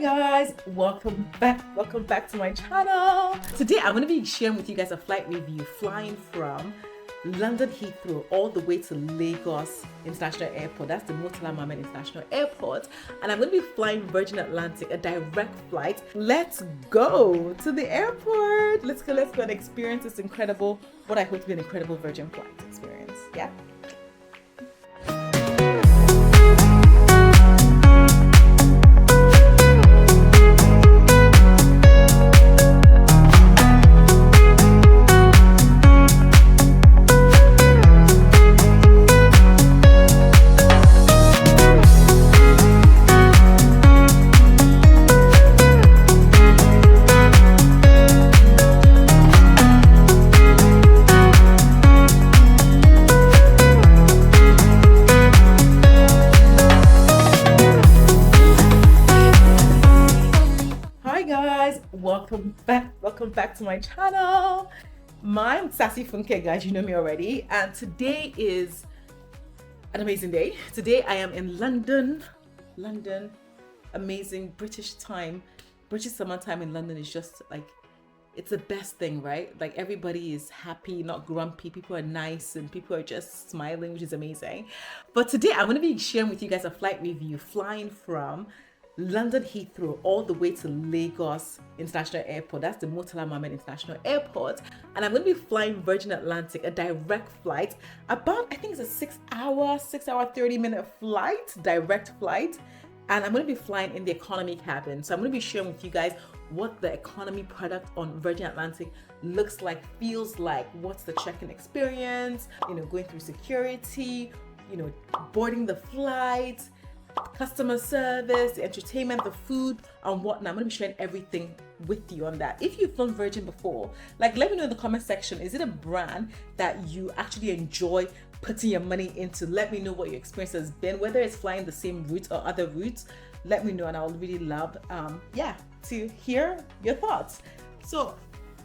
Guys, welcome back to my channel. Today I'm going to be sharing with you guys a flight review flying from London Heathrow all the way to Lagos International Airport. That's the Murtala Mohammed International Airport, and I'm going to be flying Virgin Atlantic, a direct flight. Let's go to the airport. Let's go and experience this incredible, what I hope to be an incredible Virgin flight experience. Yeah. Welcome back to my channel. I'm Sassy Funke, guys, you know me already, and today is an amazing day. Today I am in London. Amazing British time. British summertime in London is just like, it's the best thing, right? Like, everybody is happy, not grumpy, people are nice, and people are just smiling, which is amazing. But today I'm going to be sharing with you guys a flight review flying from London Heathrow all the way to Lagos International Airport. That's the Murtala Mohammed International Airport, and I'm going to be flying Virgin Atlantic, a direct flight. About, I think it's a 6 hour 30-minute flight, direct flight, and I'm going to be flying in the economy cabin. So I'm going to be sharing with you guys what the economy product on Virgin Atlantic looks like, feels like, what's the check-in experience, going through security, boarding the flight, customer service, the entertainment, the food, and whatnot. I'm going to be sharing everything with you on that. If you've flown Virgin before, let me know in the comment section, is it a brand that you actually enjoy putting your money into? Let me know what your experience has been, whether it's flying the same route or other routes. Let me know, and I'll really love to hear your thoughts. So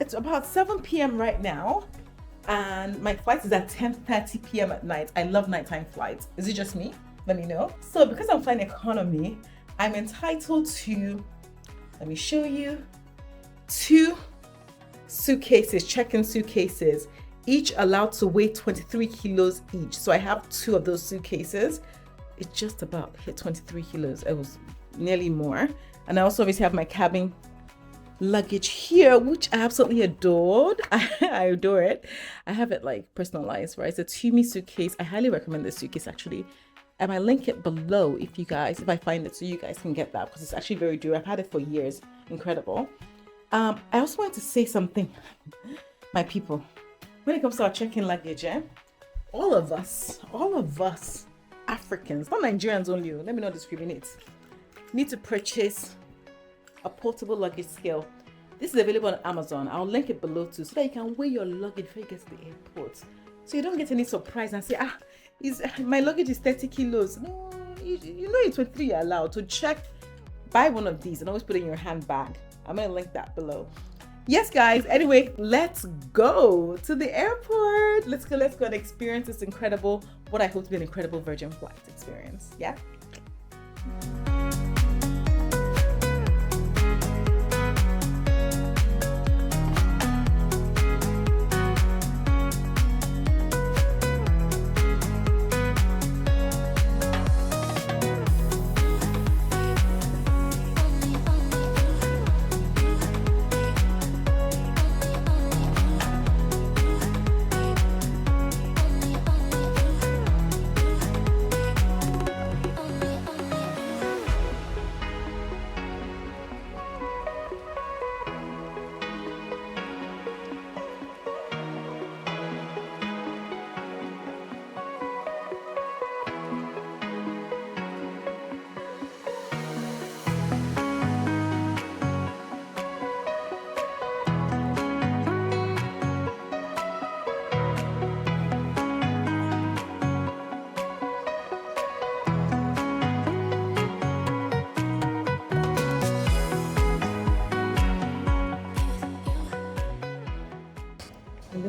it's about 7 p.m. right now, and my flight is at 10:30 p.m. at night. I love nighttime flights. Is it just me? Let me know. So because I'm flying economy, I'm entitled to, let me show you, 2 suitcases, check-in suitcases, each allowed to weigh 23 kilos each. So I have 2 of those suitcases. It just about hit 23 kilos. It was nearly more. And I also obviously have my cabin luggage here, which I absolutely adored. I adore it. I have it personalized, right? It's a Tumi suitcase. I highly recommend this suitcase, actually. And I link it below if I find it, so you guys can get that, because it's actually very durable. I've had it for years. Incredible. I also wanted to say something, my people. When it comes to our check-in luggage, all of us Africans, not Nigerians only, let me not discriminate, need to purchase a portable luggage scale. This is available on Amazon. I'll link it below too, so that you can weigh your luggage before you get to the airport, so you don't get any surprise and say, my luggage is 30 kilos. No, it's 23 you're allowed. So buy one of these and always put it in your handbag. I'm going to link that below. Yes, guys. Anyway, let's go to the airport. Let's go and experience this incredible, what I hope to be an incredible Virgin flight experience. Yeah.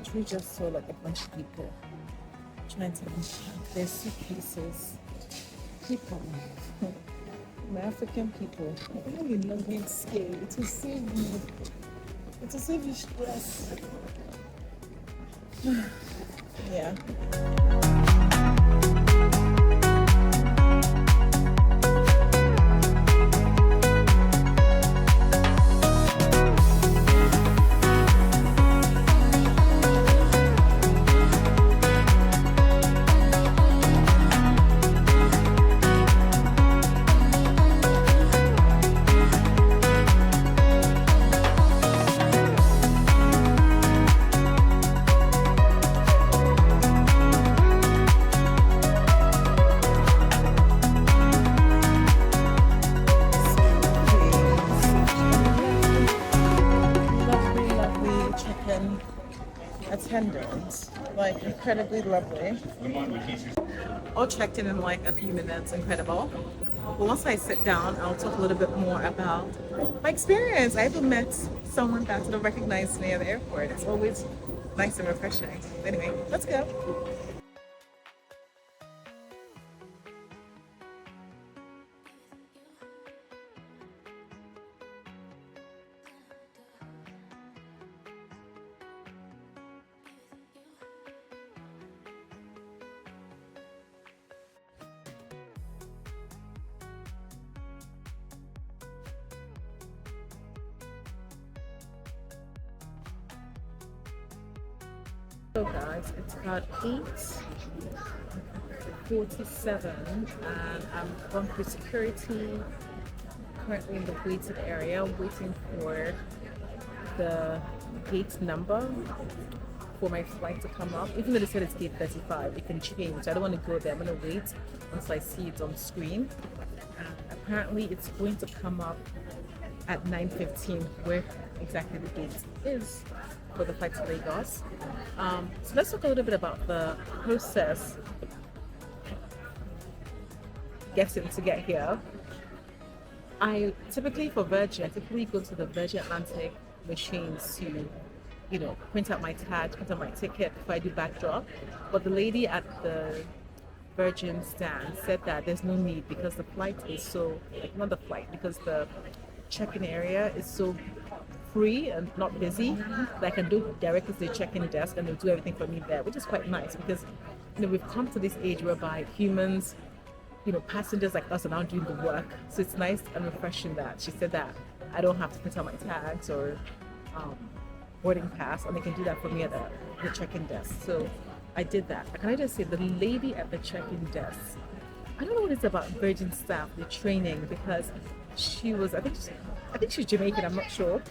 literally just saw like a bunch of people trying to unpack their suitcases. People. My African people, I really love being scared. It will save you. It will save you stress. Yeah. Attendant, like incredibly lovely. All checked in like a few minutes, incredible. But once I sit down, I'll talk a little bit more about my experience. I haven't met someone that sort of recognized me at the airport. It's always nice and refreshing. Anyway, let's go. So guys, it's about 8:47 and I'm going through security, currently in the waiting area, waiting for the gate number for my flight to come up. Even though they said it's gate 35, it can change. I don't want to go there. I'm going to wait until I see it on screen. Apparently it's going to come up at 9:15 where exactly the gate is for the flight to Lagos. So let's talk a little bit about the process getting to get here. I typically go to the Virgin Atlantic machines to, print out my tag, print out my ticket before I do backdrop. But the lady at the Virgin stand said that there's no need because the flight is so, not the flight, because the check-in area is so free and not busy that I can do directly to the check-in desk and they'll do everything for me there, which is quite nice because we've come to this age whereby humans, passengers like us are now doing the work. So it's nice and refreshing that she said that I don't have to print out my tags or boarding pass, and they can do that for me at the check-in desk. So I did that. Can I just say the lady at the check-in desk, I don't know what it's about Virgin staff, the training, because she was, I think she's Jamaican, I'm not sure.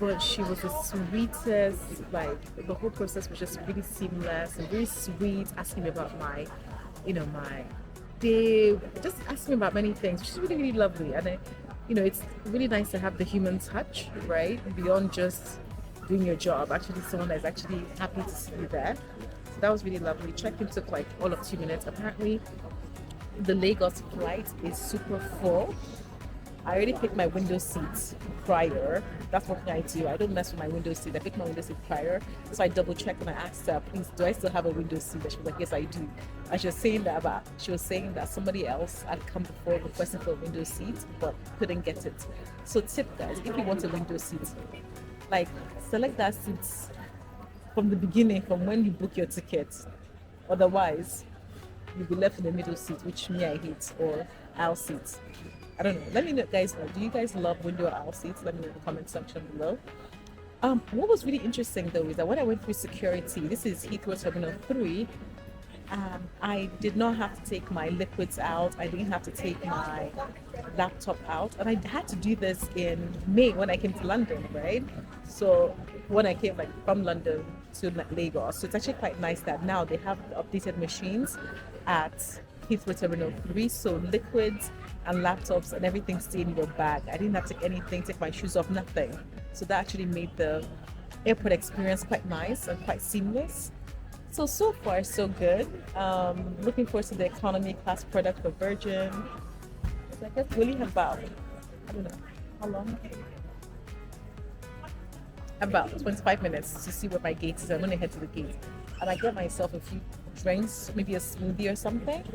But she was the sweetest, the whole process was just really seamless and very sweet, asking me about my day, just asking me about many things. She's really, really lovely. And it's really nice to have the human touch, right? Beyond just doing your job, actually someone that's actually happy to see you there. So that was really lovely. Check-in took like all of 2 minutes. Apparently the Lagos flight is super full. I already picked my window seats prior. That's one thing I do. I don't mess with my window seat. I picked my window seat prior. So I double checked and I asked her, please, do I still have a window seat? And she was like, yes, I do. And she was saying that somebody else had come before requesting for a window seat, but couldn't get it. So tip guys, if you want a window seat, select that seat from the beginning, from when you book your ticket. Otherwise, you'll be left in the middle seat, which me, I hate, or aisle seats. I don't know. Let me know, guys. Do you guys love window or aisle seats? Let me know in the comment section below. What was really interesting though is that when I went through security, this is Heathrow Terminal 3, I did not have to take my liquids out. I didn't have to take my laptop out. And I had to do this in May when I came to London, right? So when I came from London to Lagos. So it's actually quite nice that now they have updated machines at Heathrow Terminal 3. So liquids and laptops and everything stay in your bag. I didn't have to take anything, take my shoes off, nothing. So that actually made the airport experience quite nice and quite seamless. So far so good. Looking forward to the economy class product for Virgin. So I guess we only have about, I don't know, how long? About 25 minutes to see where my gate is. I'm going to head to the gate. And I get myself a few drinks, maybe a smoothie or something.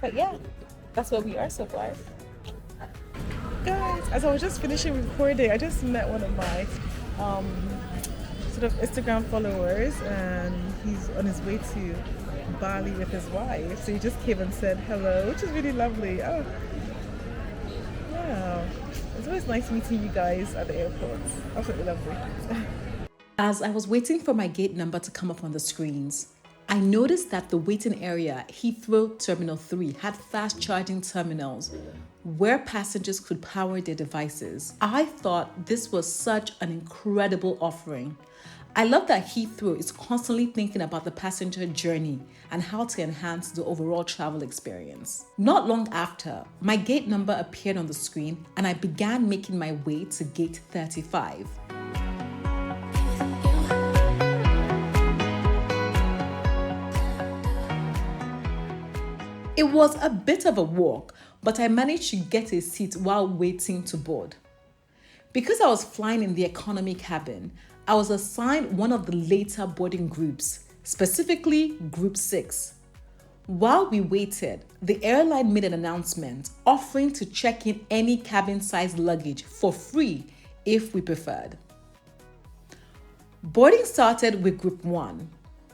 But yeah, that's where we are so far. Guys, as I was just finishing recording, I just met one of my sort of Instagram followers, and he's on his way to Bali with his wife. So he just came and said hello, which is really lovely. Oh, yeah. It's always nice meeting you guys at the airport. Absolutely lovely. As I was waiting for my gate number to come up on the screens, I noticed that the waiting area, Heathrow Terminal 3, had fast charging terminals where passengers could power their devices. I thought this was such an incredible offering. I love that Heathrow is constantly thinking about the passenger journey and how to enhance the overall travel experience. Not long after, my gate number appeared on the screen and I began making my way to gate 35. It was a bit of a walk, but I managed to get a seat while waiting to board. Because I was flying in the economy cabin, I was assigned one of the later boarding groups, specifically Group 6. While we waited, the airline made an announcement offering to check in any cabin-sized luggage for free if we preferred. Boarding started with Group 1.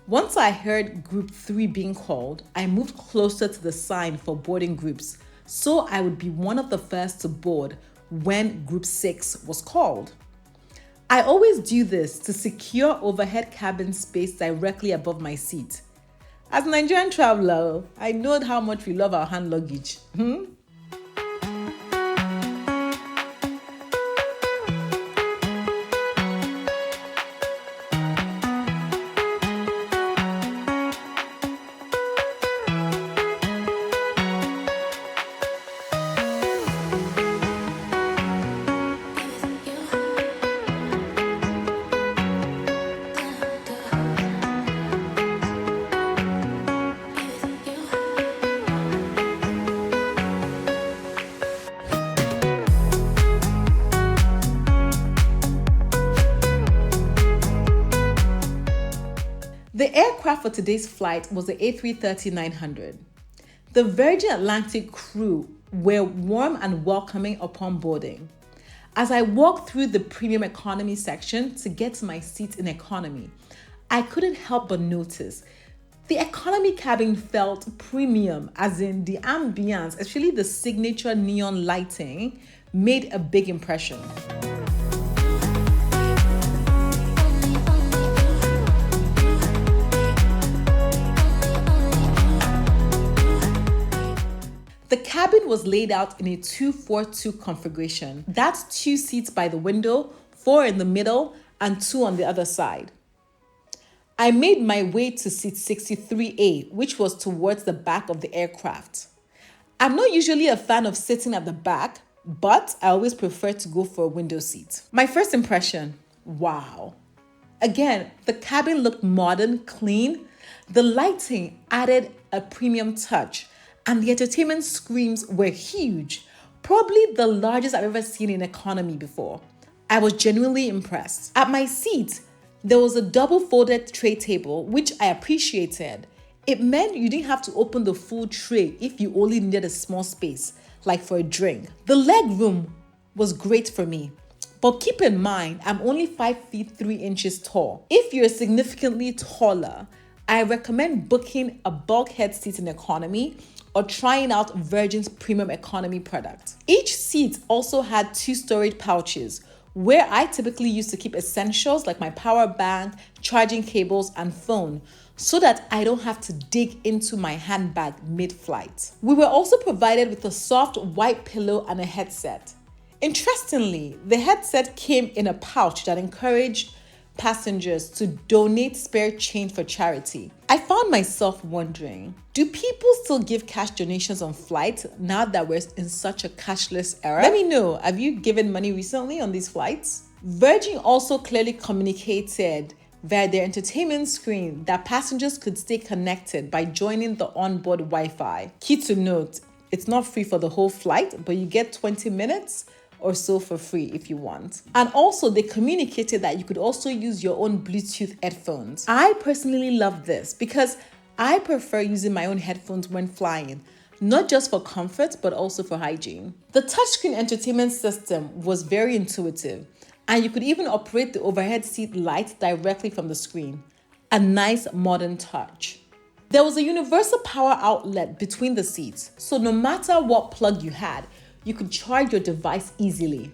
Once I heard Group 3 being called, I moved closer to the sign for boarding groups so I would be one of the first to board when Group 6 was called. I always do this to secure overhead cabin space directly above my seat. As a Nigerian traveler, I know how much we love our hand luggage. The aircraft for today's flight was the A330-900. The Virgin Atlantic crew were warm and welcoming upon boarding. As I walked through the premium economy section to get to my seat in economy, I couldn't help but notice the economy cabin felt premium, as in the ambience, especially the signature neon lighting, made a big impression. The cabin was laid out in a 2-4-2 configuration. That's 2 seats by the window, 4 in the middle, and 2 on the other side. I made my way to seat 63A, which was towards the back of the aircraft. I'm not usually a fan of sitting at the back, but I always prefer to go for a window seat. My first impression, wow. Again, the cabin looked modern, clean. The lighting added a premium touch. And the entertainment screens were huge, probably the largest I've ever seen in economy before. I was genuinely impressed. At my seat, there was a double folded tray table, which I appreciated. It meant you didn't have to open the full tray if you only needed a small space, like for a drink. The leg room was great for me. But keep in mind, I'm only 5 feet 3 inches tall. If you're significantly taller, I recommend booking a bulkhead seat in economy or trying out Virgin's premium economy product. Each seat also had 2 storage pouches where I typically used to keep essentials like my power bank, charging cables, and phone so that I don't have to dig into my handbag mid-flight. We were also provided with a soft white pillow and a headset. Interestingly, the headset came in a pouch that encouraged passengers to donate spare change for charity. I found myself wondering, do people still give cash donations on flights now that we're in such a cashless era? Let me know, have you given money recently on these flights? Virgin also clearly communicated via their entertainment screen that passengers could stay connected by joining the onboard Wi-Fi. Key to note, it's not free for the whole flight, but you get 20 minutes or so for free if you want. And also they communicated that you could also use your own Bluetooth headphones. I personally love this because I prefer using my own headphones when flying. not just for comfort, but also for hygiene. The touchscreen entertainment system was very intuitive, and you could even operate the overhead seat light directly from the screen. A nice modern touch. There was a universal power outlet between the seats, so no matter what plug you had, you could charge your device easily.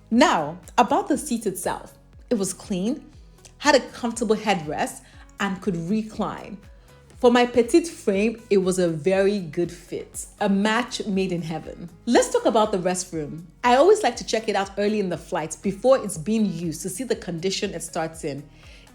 Now, about the seat itself. It was clean, had a comfortable headrest, and could recline. For my petite frame, it was a very good fit. A match made in heaven. Let's talk about the restroom. I always like to check it out early in the flight before it's being used to see the condition it starts in.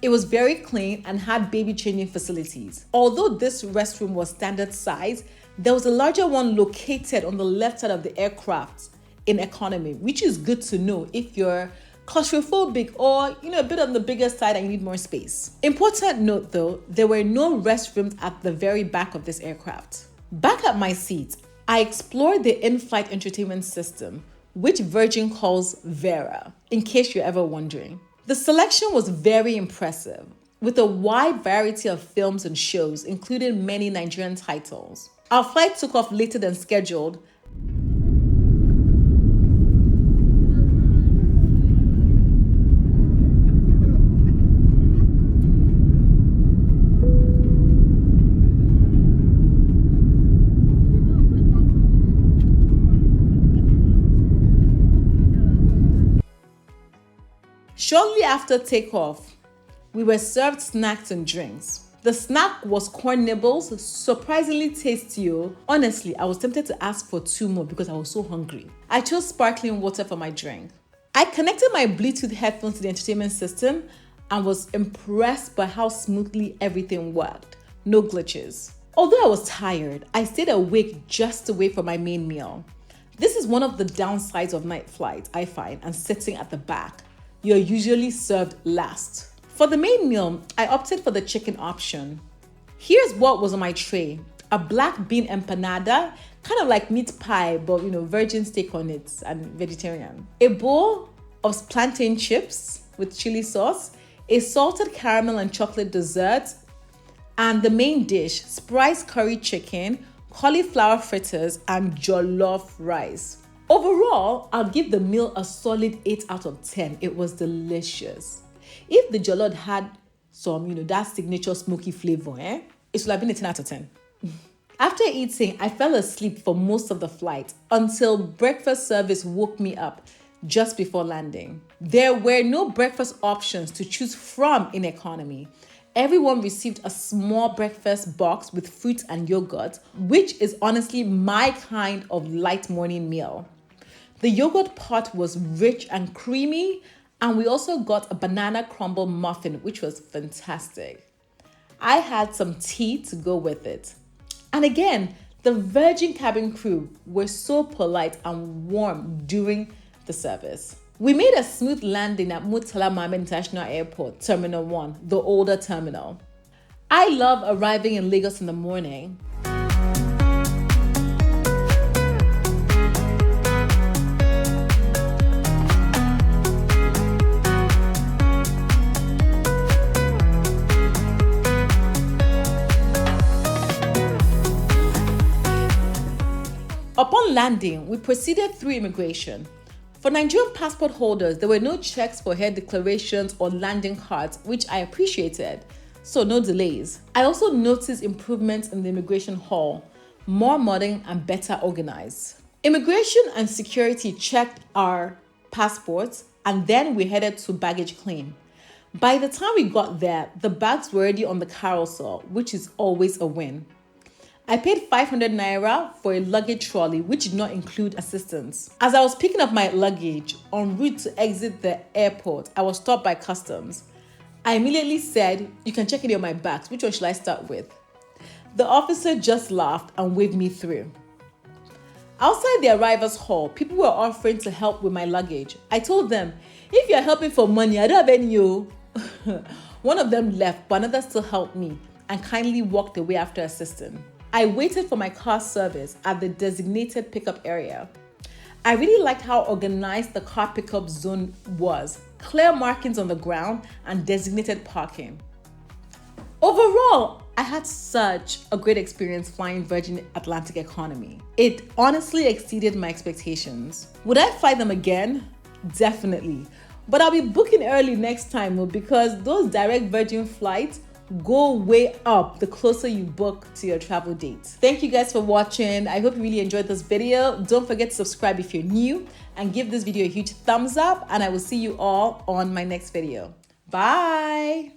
It was very clean and had baby changing facilities. Although this restroom was standard size, there was a larger one located on the left side of the aircraft in economy, which is good to know if you're claustrophobic or a bit on the bigger side and you need more space. Important note though, there were no restrooms at the very back of this aircraft. Back at my seat, I explored the in-flight entertainment system, which Virgin calls Vera, in case you're ever wondering. The selection was very impressive, with a wide variety of films and shows, including many Nigerian titles. Our flight took off later than scheduled. Shortly after takeoff, we were served snacks and drinks. The snack was corn nibbles, surprisingly tasty. Honestly, I was tempted to ask for 2 more because I was so hungry. I chose sparkling water for my drink. I connected my Bluetooth headphones to the entertainment system and was impressed by how smoothly everything worked. No glitches. Although I was tired, I stayed awake just to wait for my main meal. This is one of the downsides of night flights, I find, and sitting at the back. You're usually served last. For the main meal, I opted for the chicken option. Here's what was on my tray. A black bean empanada, kind of like meat pie, but virgin steak on it and vegetarian. A bowl of plantain chips with chili sauce, a salted caramel and chocolate dessert, and the main dish, spiced curry chicken, cauliflower fritters, and jollof rice. Overall, I'll give the meal a solid 8 out of 10. It was delicious. If the jollof had some, that signature smoky flavor, it should have been a 10 out of 10. After eating, I fell asleep for most of the flight until breakfast service woke me up just before landing. There were no breakfast options to choose from in economy. Everyone received a small breakfast box with fruit and yogurt, which is honestly my kind of light morning meal. The yogurt pot was rich and creamy, and we also got a banana crumble muffin, which was fantastic. I had some tea to go with it. And again, the Virgin cabin crew were so polite and warm during the service. We made a smooth landing at Murtala Mohammed International Airport, Terminal 1, the older terminal. I love arriving in Lagos in the morning. Upon landing, we proceeded through immigration. For Nigerian passport holders, there were no checks for head declarations or landing cards, which I appreciated, so no delays. I also noticed improvements in the immigration hall, more modern and better organized. Immigration and security checked our passports, and then we headed to baggage claim. By the time we got there, the bags were already on the carousel, which is always a win. I paid 500 naira for a luggage trolley, which did not include assistance. As I was picking up my luggage en route to exit the airport, I was stopped by customs. I immediately said, "You can check any of my bags. Which one should I start with?" The officer just laughed and waved me through. Outside the arrivals hall, people were offering to help with my luggage. I told them, "If you're helping for money, I don't have any." One of them left, but another still helped me and kindly walked away after assisting. I waited for my car service at the designated pickup area. I really liked how organized the car pickup zone was, clear markings on the ground and designated parking. Overall, I had such a great experience flying Virgin Atlantic Economy. It honestly exceeded my expectations. Would I fly them again? Definitely. But I'll be booking early next time because those direct Virgin flights go way up the closer you book to your travel date. Thank you guys for watching. I hope you really enjoyed this video. Don't forget to subscribe if you're new and give this video a huge thumbs up, and I will see you all on my next video. Bye.